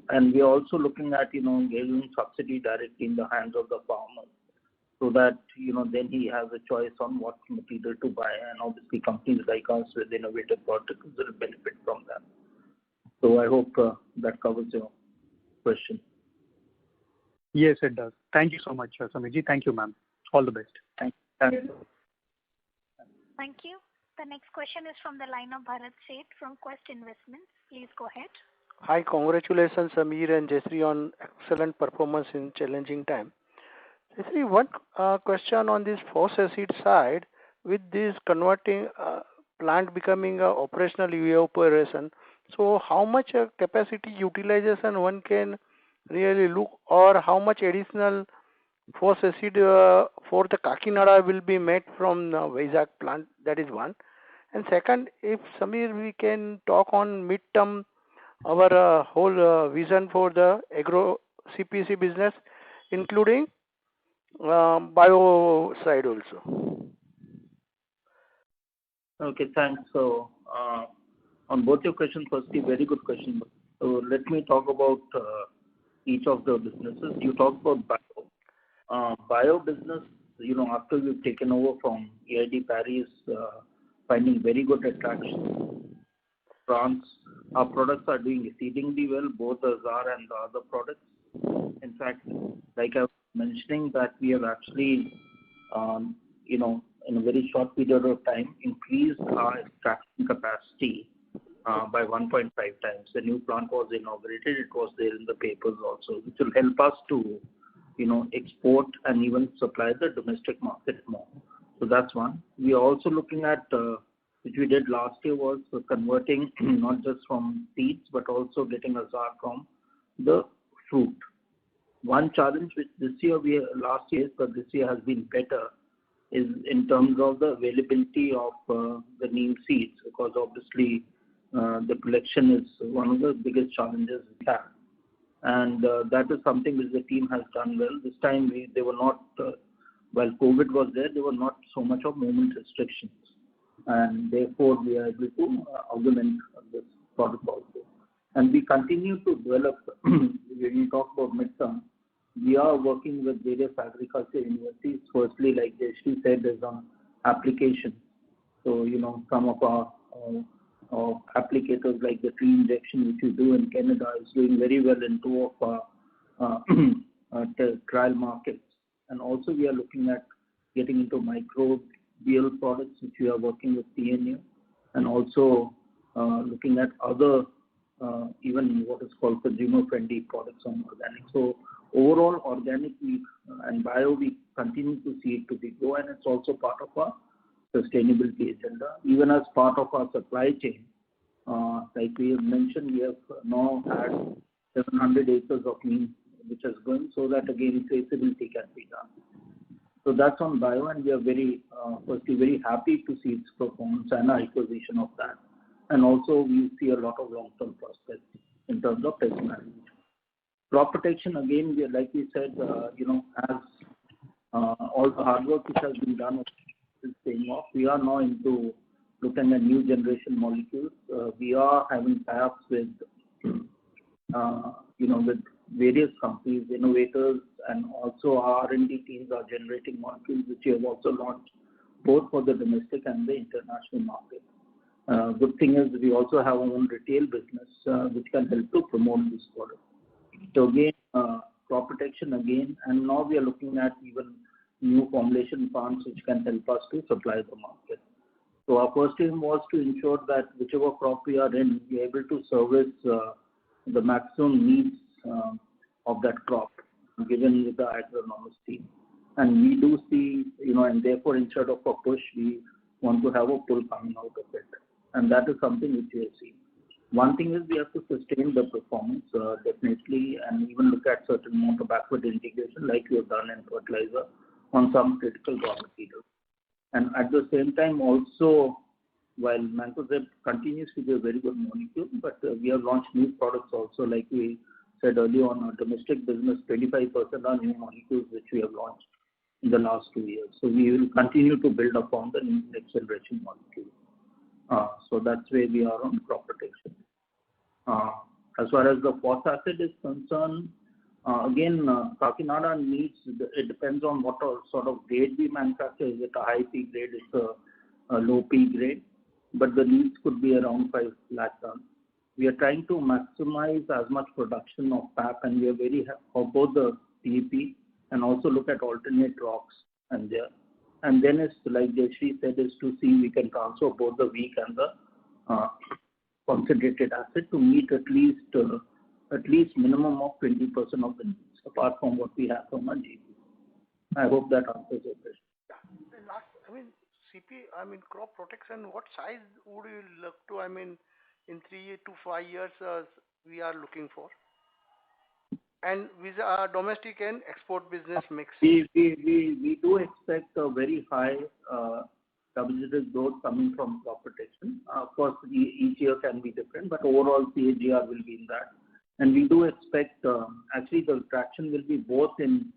And we are also looking at giving subsidy directly in the hands of the farmer, so that then he has a choice on what material to buy, and obviously companies like us with innovative products will benefit from that. So I hope that covers your question. Yes, it does. Thank you so much, Sameerji. Thank you, ma'am. All the best. Thank you. Thank you. The next question is from the line of Bharat Sheth from Quest Investments. Please go ahead. Hi, congratulations Sameer and Jayashree on excellent performance in challenging time. Jayashree, one question on this phosphoric acid side. With this converting plant becoming operational evaporation, so how much capacity utilization one can really look, or how much additional phosphoric acid for the Kakinada will be made from the Vizag plant? That is one. And second, if Sameer, we can talk on mid-term our whole vision for the agro CPC business, including bio side also. Okay, thanks. So on both your questions, firstly, very good question. So let me talk about each of the businesses. You talked about bio. Bio business, after we've taken over from EID Paris, finding very good attraction. France, our products are doing exceedingly well, both the Azar and the other products. In fact, like I was mentioning, that we have actually, in a very short period of time, increased our extraction capacity by 1.5 times. The new plant was inaugurated. It was there in the papers also, which will help us to, export and even supply the domestic market more. So that's one. We are also looking at, which we did last year, was converting not just from seeds, but also getting Azar from the fruit. One challenge which last year, but this year has been better, is in terms of the availability of the neem seeds, because obviously the collection is one of the biggest challenges we have. And that is something which the team has done well. This time they were not, while COVID was there were not so much of movement restrictions. And therefore we are able to augment this product also. And we continue to develop, when we talk about midterm, we are working with various agriculture universities. Firstly, like Jayashree said, is on application. So, some of our applicators like the tree injection which we do in Canada is doing very well in two of our trial markets. And also we are looking at getting into microbial products, which we are working with TNU, and also looking at other even what is called consumer-friendly products on organic. So overall, organic and bio, we continue to see it to be grow, and it's also part of our sustainability agenda. Even as part of our supply chain, like we have mentioned, we have now had 700 acres of neem which is going, so that again traceability can be done. So that's on bio, and we are firstly very happy to see its performance and our acquisition of that. And also we see a lot of long-term prospects in terms of pest management. Crop protection, again, like we said, as all the hard work which has been done is paying off. We are now into looking at new generation molecules. We are having tie-ups with, with various companies, innovators, and also our R&D teams are generating molecules which we have also launched both for the domestic and the international market. Good thing is we also have our own retail business which can help to promote this product. So again, crop protection again, and now we are looking at even new formulation plants which can help us to supply the market. So our first aim was to ensure that whichever crop we are in, we are able to service the maximum needs of that crop given with the agronomist team. And we do see, and therefore instead of a push, we want to have a pull coming out of it. And that is something which we have seen. One thing is we have to sustain the performance definitely, and even look at certain amount of backward integration like we have done in fertilizer on some critical raw materials. And at the same time also, while Mancozeb continues to be a very good molecule, but we have launched new products also, like we said earlier on our domestic business, 25% are new molecules which we have launched in the last 2 years. So we will continue to build upon the next generation molecules. So that's where we are on crop protection. As far as the phosphate is concerned, again, Kakinada needs, it depends on what sort of grade we manufacture. Is it a high P grade? It's a low P grade. But the needs could be around 5 lakh tons. We are trying to maximize as much production of PAP, and we are very for both the PEP and also look at alternate rocks and there. And then it's like Jayashree said, is to see we can transfer both the weak and the concentrated acid to meet at least minimum of 20% of the needs, apart from what we have from our GP. I hope that answers your question. The last, CP, crop protection, what size would you look to, in 3 to 5 years we are looking for? And with our domestic and export business mix? We do expect a very high double-digit growth coming from crop protection. Of course, each year can be different, but overall CAGR will be in that. And we do expect, actually the traction will be both in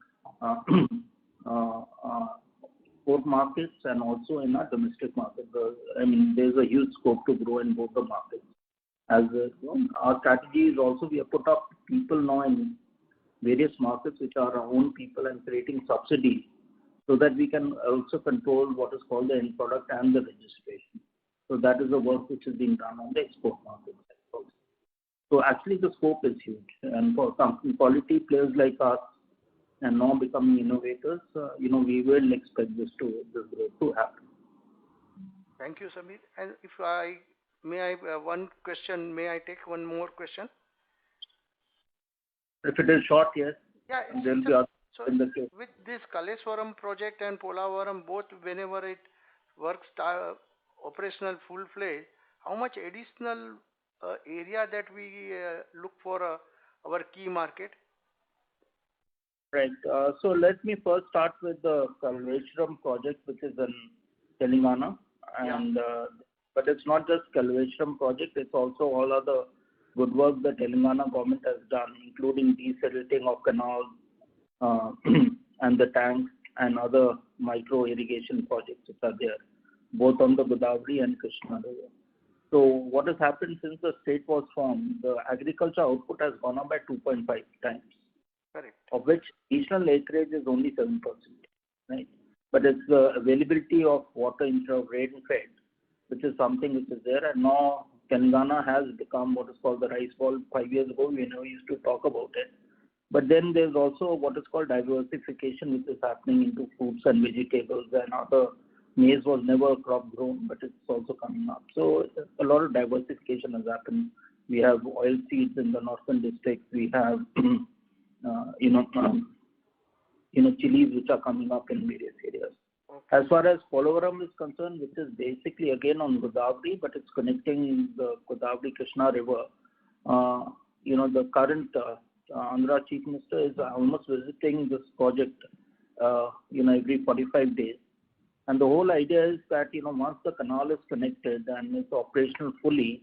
export markets and also in our domestic market. There's a huge scope to grow in both the markets. As our strategy is also, we have put up people now in various markets which are our own people and creating subsidies so that we can also control what is called the end product and the registration. So that is the work which is being done on the export market. So actually the scope is huge, and for company quality players like us and now becoming innovators, we will expect this growth to happen. Thank you, Samir. And if one question, may I take one more question? If it is short, yes. Yeah. So with this Kaleshwaram project and Polavaram, both whenever it works operational full-fledged, how much additional area that we look for our key market? Right. So let me first start with the Kaleshwaram project, which is in Telangana. And but it's not just Kaleshwaram project, it's also all other good work the Telangana government has done, including desilting of canals and the tanks and other micro irrigation projects which are there, both on the Godavari and Krishna River. So what has happened since the state was formed, the agriculture output has gone up by 2.5 times. Correct. Of which regional acreage is only 7%, right? But it's the availability of water instead of rain-fed, which is something which is there. And now Telangana has become what is called the rice bowl. 5 years ago, we used to talk about it. But then there's also what is called diversification, which is happening into fruits and vegetables and other. Maize was never a crop grown, but it's also coming up. So a lot of diversification has happened. We have oil seeds in the northern districts. We have, chilies which are coming up in various areas. As far as Polavaram is concerned, which is basically again on Godavari, but it's connecting the Godavari Krishna River. The current Andhra Chief Minister is almost visiting this project, every 45 days. And the whole idea is that, once the canal is connected and it's operational fully,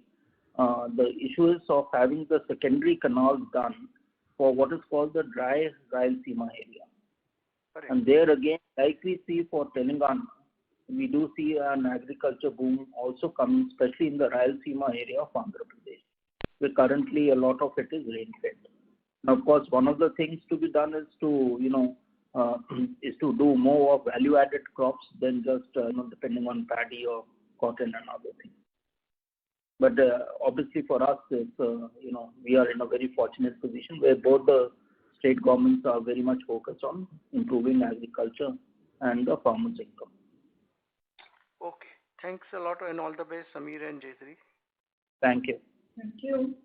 the issue is of having the secondary canals done for what is called the dry Rayalaseema area. Correct. And there again, like we see for Telangana, we do see an agriculture boom also coming, especially in the Rayalaseema area of Andhra Pradesh, where currently a lot of it is rain-fed. Now, of course, one of the things to be done is to, do more of value-added crops than just, depending on paddy or cotton and other things. But obviously for us, it's, we are in a very fortunate position where both the state governments are very much focused on improving agriculture and the farmers' income. Okay. Thanks a lot and all the best, Samir and Jayashree. Thank you. Thank you.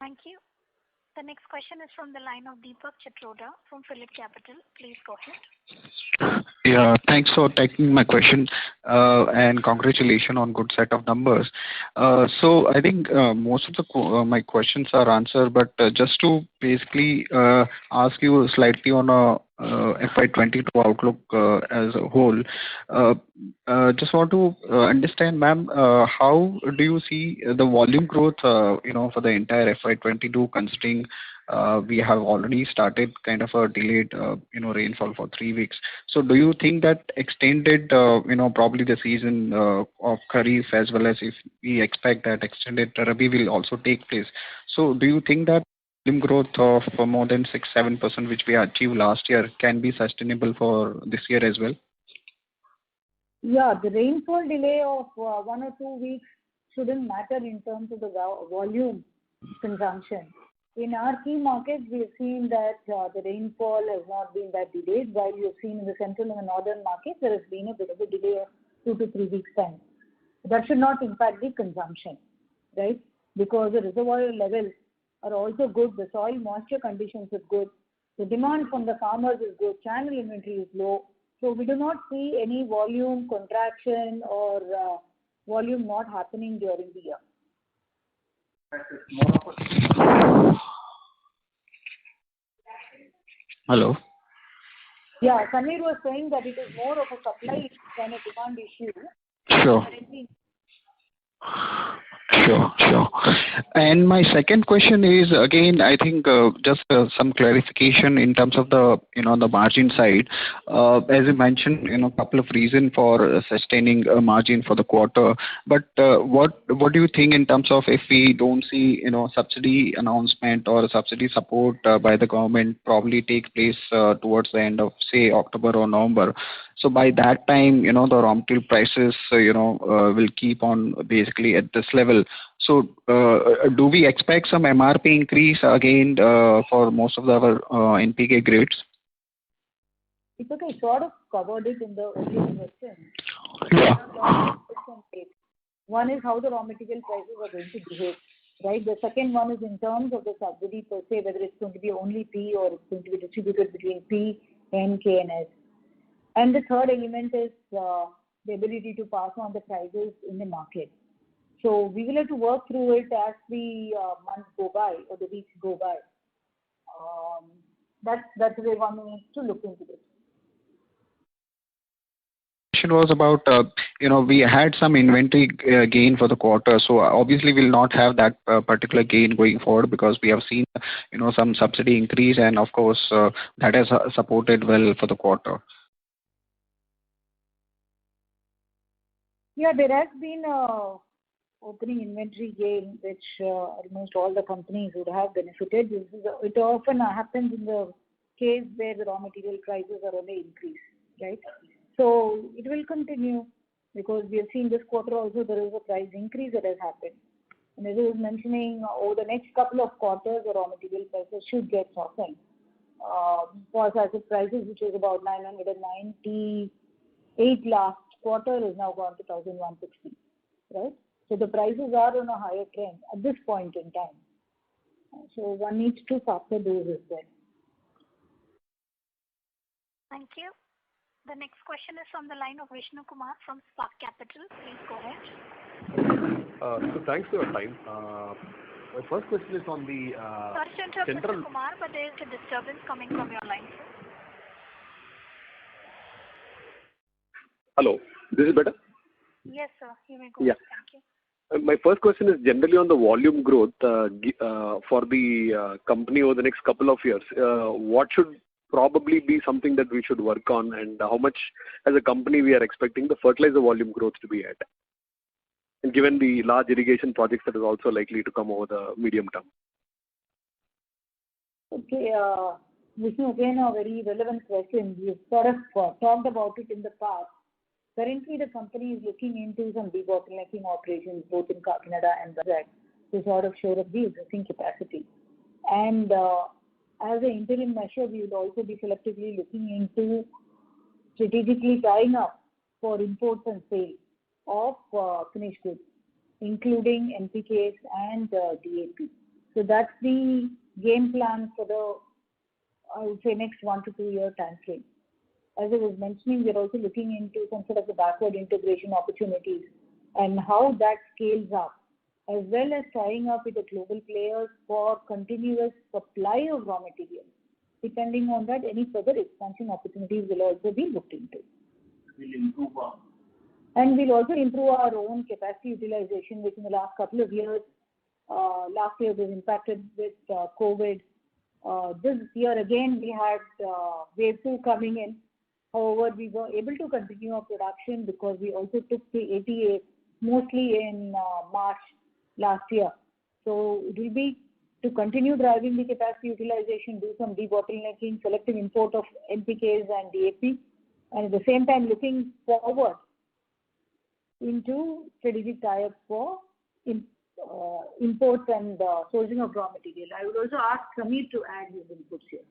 Thank you. The next question is from the line of Deepak Chitroda from Phillip Capital. Please go ahead. Yeah, thanks for taking my question and congratulations on good set of numbers. So I think most of my questions are answered, but just to basically ask you slightly on a FY22 outlook as a whole, just want to understand, ma'am, how do you see the volume growth, for the entire FY22, considering we have already started kind of a delayed, rainfall for 3 weeks. So do you think that extended, probably the season of Kharif, as well as if we expect that extended Rabi will also take place. So do you think that volume growth of more than 6-7%, which we achieved last year, can be sustainable for this year as well? Yeah, the rainfall delay of 1 or 2 weeks shouldn't matter in terms of the volume consumption. In our key markets, we have seen that the rainfall has not been that delayed, while you have seen in the central and the northern markets, there has been a bit of a delay of 2 to 3 weeks' time. That should not impact the consumption, right? Because the reservoir levels are also good, the soil moisture conditions are good, the demand from the farmers is good, channel inventory is low. So we do not see any volume contraction or volume not happening during the year. Hello. Yeah, Samir was saying that it is more of a supply issue than a demand issue. Sure. Sure. And my second question is, again, I think just some clarification in terms of the, the margin side. As you mentioned, a couple of reasons for sustaining a margin for the quarter. But what do you think in terms of if we don't see, subsidy announcement or subsidy support by the government probably take place towards the end of, say, October or November? So by that time, the raw material prices, will keep on basically at this level. So do we expect some MRP increase again for most of our NPK grades? It's okay. Sort of covered it in the earlier question. Yeah. One is how the raw material prices are going to behave, right? The second one is in terms of the subsidy per se, whether it's going to be only P or it's going to be distributed between P, N, K, and S. And the third element is the ability to pass on the prices in the market. So we will have to work through it as the months go by or the weeks go by. That's the way one needs to look into this. Question was about, we had some inventory gain for the quarter, so obviously we'll not have that particular gain going forward because we have seen, some subsidy increase, and of course that has supported well for the quarter. Yeah, there has been a opening inventory gain, which almost all the companies would have benefited. It often happens in the case where the raw material prices are on the increase, right? So it will continue because we have seen this quarter also there is a price increase that has happened. And as I was mentioning, over the next couple of quarters, the raw material prices should get softened. Phosphoric acid prices, which was about 998 last quarter, is now gone to 1,160, right? So the prices are on a higher trend at this point in time. So one needs to factor those as well. Thank you. The next question is from the line of Vishnu Kumar from Spark Capital. Please go ahead. So thanks for your time. My first question is on the Sorry to interrupt, Mr. Kumar, but there is a disturbance coming from your line, sir. Hello, this is better? Yes, sir. You may go. Yeah. Thank you. My first question is generally on the volume growth for the company over the next couple of years. What should probably be something that we should work on, and how much as a company we are expecting the fertilizer volume growth to be at? And given the large irrigation projects that is also likely to come over the medium term. Okay, Vishnu, again a very relevant question. We've sort of talked about it in the past. Currently, the company is looking into some debottlenecking operations both in Kakinada and Vizag to sort of shore up the existing capacity. And as an interim measure, we will also be selectively looking into strategically tying up for imports and sales of finished goods, including NPKs and DAP. So that's the game plan for the, I would say, next 1 to 2 year time frame. As I was mentioning, we're also looking into some sort of the backward integration opportunities and how that scales up, as well as tying up with the global players for continuous supply of raw materials. Depending on that, any further expansion opportunities will also be looked into. And we'll also improve our own capacity utilization, which in the last couple of years, last year was impacted with COVID. This year again, we had wave 2 coming in. However, we were able to continue our production because we also took the ATA mostly in March last year. So it will be to continue driving the capacity utilization, do some debottlenecking, selective import of NPKs and DAP, and at the same time looking forward into strategic tie-ups for imports and sourcing of raw material. I would also ask Samir to add his inputs here.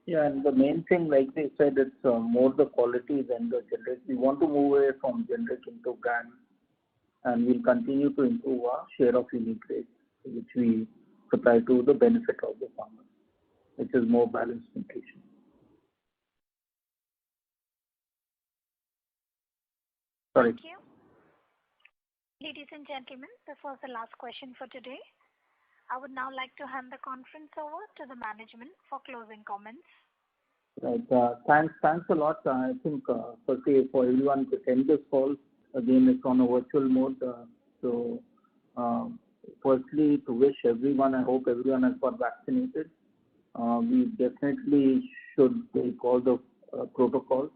Yeah, and the main thing, like they said, it's more the quality than the generic. We want to move away from generic into brand, and we'll continue to improve our share of unique grades, which we supply to the benefit of the farmers, which is more balanced nutrition. Sorry. Thank you. Ladies and gentlemen, this was the last question for today. I would now like to hand the conference over to the management for closing comments. Right. Thanks a lot. I think firstly for everyone to attend this call. Again, it's on a virtual mode. Firstly, to wish everyone, I hope everyone has got vaccinated. We definitely should take all the protocols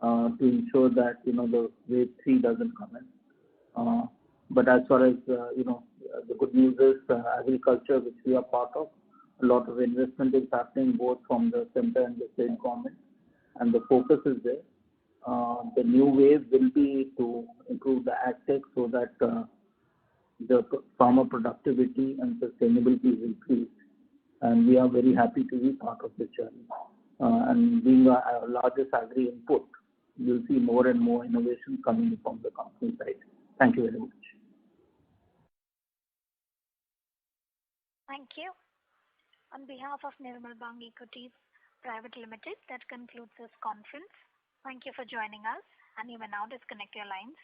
to ensure that the wave 3 doesn't come in. But as far as the good news is agriculture, which we are part of, a lot of investment is happening both from the center and the state government, and the focus is there. The new wave will be to improve the agtech so that the farmer productivity and sustainability is increased, and we are very happy to be part of the journey. And being our largest agri input, you'll see more and more innovation coming from the company side. Thank you very much. Thank you. On behalf of Nirmal Bang Equities Private Limited, that concludes this conference. Thank you for joining us, and you may now disconnect your lines.